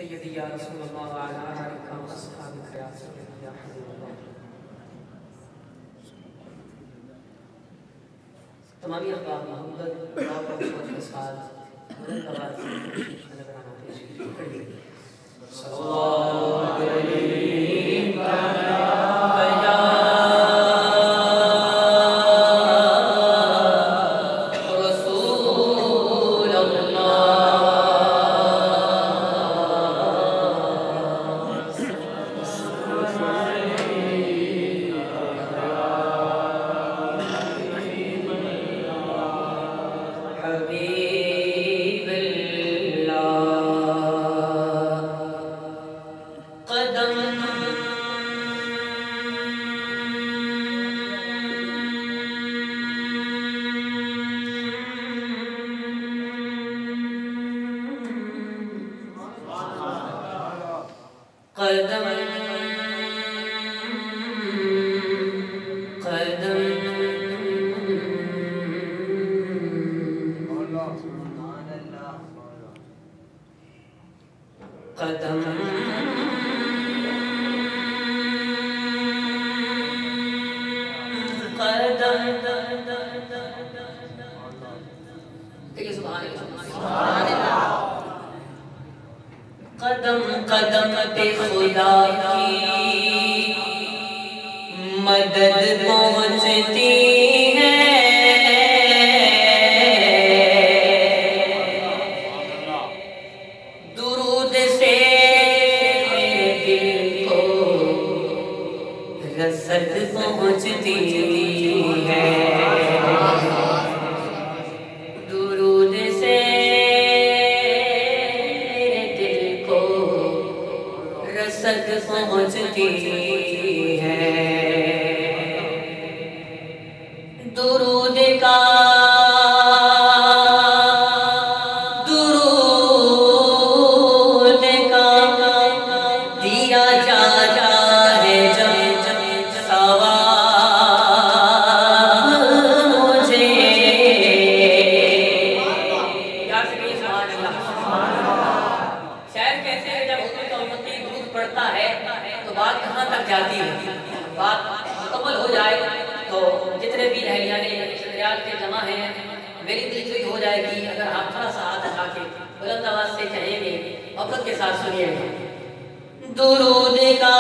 सय्यदी या रसूलल्लाह व अला आलिका व अस्हाबिका या सय्यदी या हबीबल्लाह। तमाम अहबाब मोहब्बत और के साथ बुलंद आवाज़ से नजराना पेश कीजिए। सल्लल्लाहु अलैहि व कदम कदम पे खुदा की मदद पहुँचती है। दुरूद से दिल को रसद पहुँचती है। दुरूद से रसद पहुँचती है। दुरूद का दिया जाता है जब सवाब मुझे। शायद कहते हैं जब पड़ता है तो बात कहाँ तक जाती है। बात मुकम्मल हो जाए तो जितने भी अहलियाने के जमा हैं, मेरी दिलचस्पी हो जाएगी अगर आप थोड़ा सा हाथ उठा के बुलंद आवाज से कहेंगे, मोहब्बत के साथ सुनिएगा। दुरूद का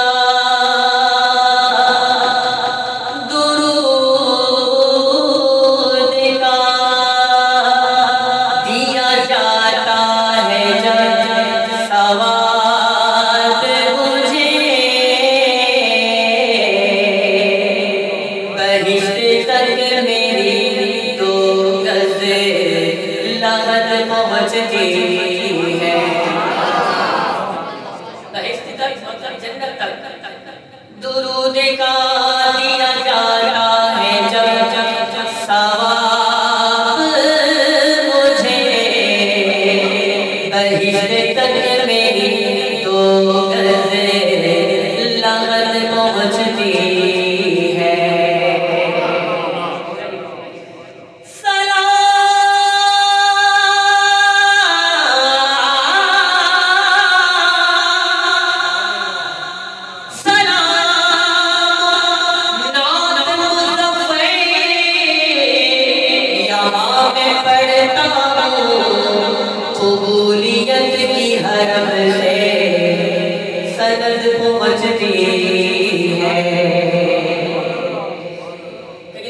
दिया जाता है जब सवाब मुझे। बहिश्त तक मेरी 2 गज लगत पहुँचती है। बहिश्त तक मतलब जन्नत तक। दुरूद का दिया जाता है जब सवाब मुझे। बहिश्त तक मेरी 2 गज लगत पहुँचती है। कबूलियत की हरम से सनद पहुँचती है।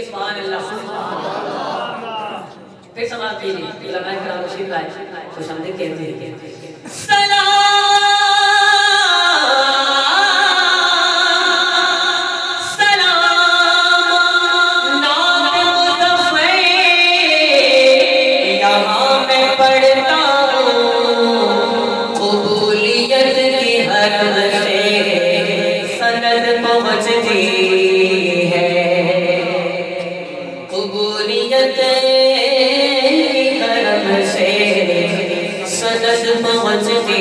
सुभान अल्लाह। फिर समाज कीजिए। उलमा किराम तशरीफ लाए, खुशामदीद कहते हैं। पहुँचती है कबूलियत की करम से सनद पहुँचती